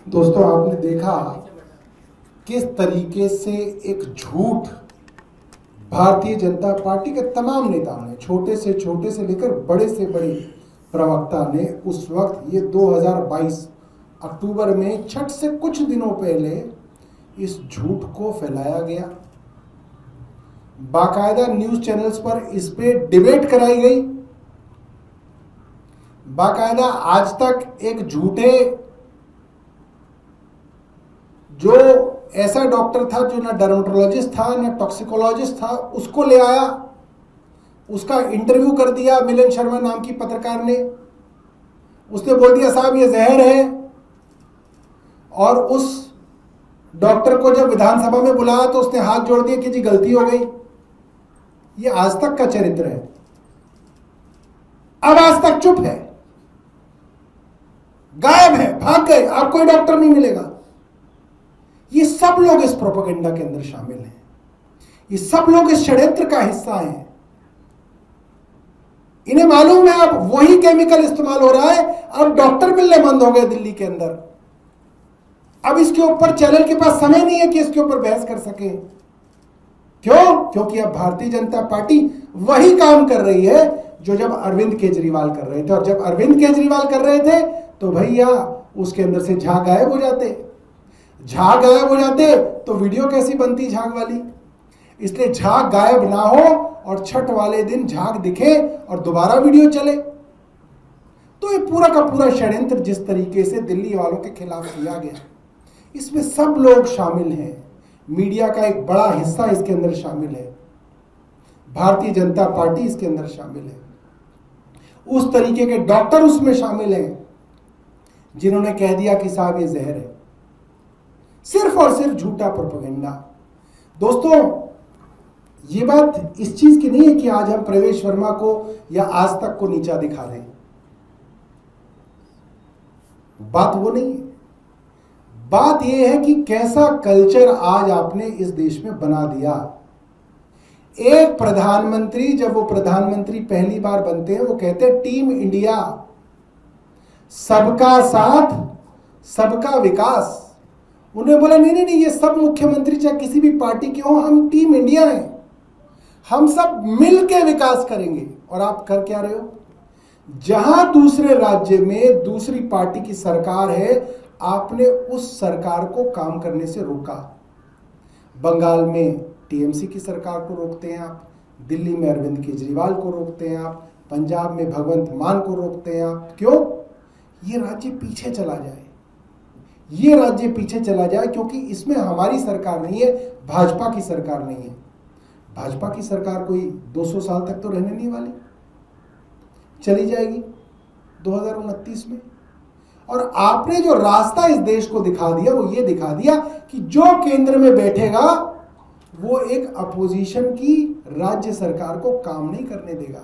दोस्तों, आपने देखा किस तरीके से एक झूठ भारतीय जनता पार्टी के तमाम नेताओं ने, छोटे से लेकर बड़े से बड़े प्रवक्ता ने उस वक्त, ये 2022 अक्टूबर में छठ से कुछ दिनों पहले इस झूठ को फैलाया गया। बाकायदा न्यूज चैनल्स पर इस पे डिबेट कराई गई। बाकायदा आज तक एक झूठे, जो ऐसा डॉक्टर था जो ना डर्मेटोलॉजिस्ट था ना टॉक्सिकोलॉजिस्ट था, उसको ले आया, उसका इंटरव्यू कर दिया मिलन शर्मा नाम की पत्रकार ने। उसने बोल दिया साहब ये जहर है, और उस डॉक्टर को जब विधानसभा में बुलाया तो उसने हाथ जोड़ दिया कि जी गलती हो गई। ये आज तक का चरित्र है। अब आज तक चुप है, गायब है, भाग गए, अब कोई डॉक्टर नहीं मिलेगा। ये सब लोग इस प्रोपेगेंडा के अंदर शामिल हैं। ये सब लोग इस षड्यंत्र का हिस्सा हैं। इन्हें मालूम है अब वही केमिकल इस्तेमाल हो रहा है। अब डॉक्टर मिलने बंद हो गए दिल्ली के अंदर। अब इसके ऊपर चैनल के पास समय नहीं है कि इसके ऊपर बहस कर सके। क्यों? क्योंकि अब भारतीय जनता पार्टी वही काम कर रही है जो जब अरविंद केजरीवाल कर रहे थे। और जब अरविंद केजरीवाल कर रहे थे तो भैया उसके अंदर से झाग गायब हो जाते। झाग गायब हो जाते तो वीडियो कैसी बनती झाग वाली। इसलिए झाग गायब ना हो और छठ वाले दिन झाग दिखे और दोबारा वीडियो चले। तो ये पूरा का पूरा षड्यंत्र जिस तरीके से दिल्ली वालों के खिलाफ किया गया, इसमें सब लोग शामिल हैं। मीडिया का एक बड़ा हिस्सा इसके अंदर शामिल है। भारतीय जनता पार्टी इसके अंदर शामिल है। उस तरीके के डॉक्टर उसमें शामिल हैं जिन्होंने कह दिया कि साहब ये जहर है। सिर्फ और सिर्फ झूठा प्रोपेगेंडा। दोस्तों, ये बात इस चीज की नहीं है कि आज हम प्रवेश वर्मा को या आज तक को नीचा दिखा रहे हैं। बात वो नहीं है। बात यह है कि कैसा कल्चर आज आपने इस देश में बना दिया। एक प्रधानमंत्री, जब वो प्रधानमंत्री पहली बार बनते हैं, वो कहते हैं टीम इंडिया, सबका साथ सबका विकास। उन्हें बोला नहीं नहीं नहीं, ये सब मुख्यमंत्री चाहे किसी भी पार्टी के हो, हम टीम इंडिया हैं, हम सब मिल के विकास करेंगे। और आप कर क्या रहे हो? जहां दूसरे राज्य में दूसरी पार्टी की सरकार है, आपने उस सरकार को काम करने से रोका। बंगाल में टीएमसी की सरकार को रोकते हैं आप, दिल्ली में अरविंद केजरीवाल को रोकते हैं आप, पंजाब में भगवंत मान को रोकते हैं आप। क्यों? ये राज्य पीछे चला जाए, ये राज्य पीछे चला जाए, क्योंकि इसमें हमारी सरकार नहीं है, भाजपा की सरकार नहीं है। भाजपा की सरकार कोई 200 साल तक तो रहने नहीं वाली, चली जाएगी 2029 में। और आपने जो रास्ता इस देश को दिखा दिया वो ये दिखा दिया कि जो केंद्र में बैठेगा वो एक अपोजिशन की राज्य सरकार को काम नहीं करने देगा।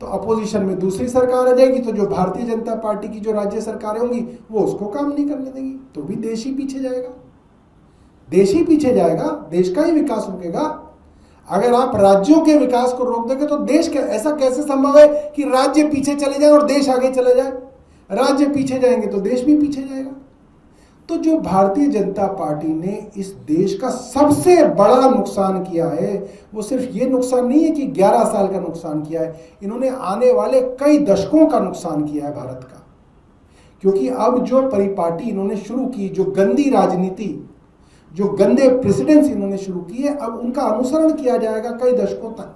तो अपोजिशन में दूसरी सरकार आ जाएगी, तो जो भारतीय जनता पार्टी की जो राज्य सरकारें होंगी वो उसको काम नहीं करने देंगी, तो भी देश ही पीछे जाएगा। देश ही पीछे जाएगा, देश का ही विकास रुकेगा। अगर आप राज्यों के विकास को रोक देंगे तो देश के, ऐसा कैसे संभव है कि राज्य पीछे चले जाए और देश आगे चले जाए? राज्य पीछे जाएंगे तो देश भी पीछे जाएगा। तो जो भारतीय जनता पार्टी ने इस देश का सबसे बड़ा नुकसान किया है, वो सिर्फ ये नुकसान नहीं है कि 11 साल का नुकसान किया है, इन्होंने आने वाले कई दशकों का नुकसान किया है भारत का। क्योंकि अब जो परिपाटी इन्होंने शुरू की, जो गंदी राजनीति, जो गंदे प्रेसिडेंट्स इन्होंने शुरू किए, अब उनका अनुसरण किया जाएगा कई दशकों तक।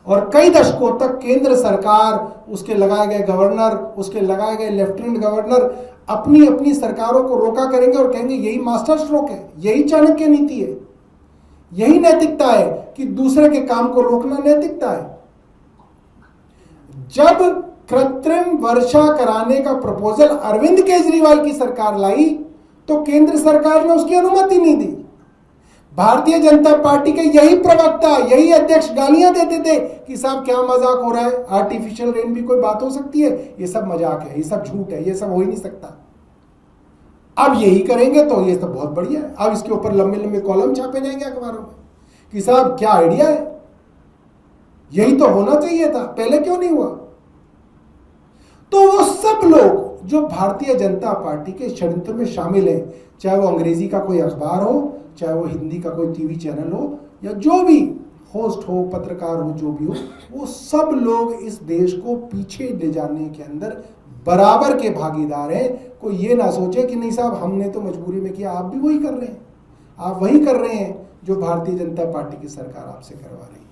और कई दशकों तक केंद्र सरकार, उसके लगाए गए गवर्नर, उसके लगाए गए लेफ्टिनेंट गवर्नर अपनी अपनी सरकारों को रोका करेंगे और कहेंगे यही मास्टर स्ट्रोक है, यही चाणक्य नीति है, यही नैतिकता है कि दूसरे के काम को रोकना नैतिकता है। जब कृत्रिम वर्षा कराने का प्रपोजल अरविंद केजरीवाल की सरकार लाई तो केंद्र सरकार ने उसकी अनुमति नहीं दी। भारतीय जनता पार्टी के यही प्रवक्ता, यही अध्यक्ष गालियां देते थे कि साहब क्या मजाक हो रहा है, आर्टिफिशियल रेन भी कोई बात हो सकती है, ये सब मजाक है, ये सब झूठ है, ये सब हो ही नहीं सकता। अब यही करेंगे तो ये सब बहुत बढ़िया है। अब इसके ऊपर लंबे लंबे कॉलम छापे जाएंगे अखबारों में कि साहब क्या आइडिया है, यही तो होना चाहिए था, पहले क्यों नहीं हुआ? तो वो सब लोग जो भारतीय जनता पार्टी के षड्यंत्र में शामिल है, चाहे वो अंग्रेजी का कोई अखबार हो, चाहे वो हिंदी का कोई टीवी चैनल हो, या जो भी होस्ट हो, पत्रकार हो, जो भी हो, वो सब लोग इस देश को पीछे ले जाने के अंदर बराबर के भागीदार हैं। कोई ये ना सोचे कि नहीं साहब हमने तो मजबूरी में किया, आप भी वही कर रहे हैं, आप वही कर रहे हैं जो भारतीय जनता पार्टी की सरकार आपसे करवा रही है।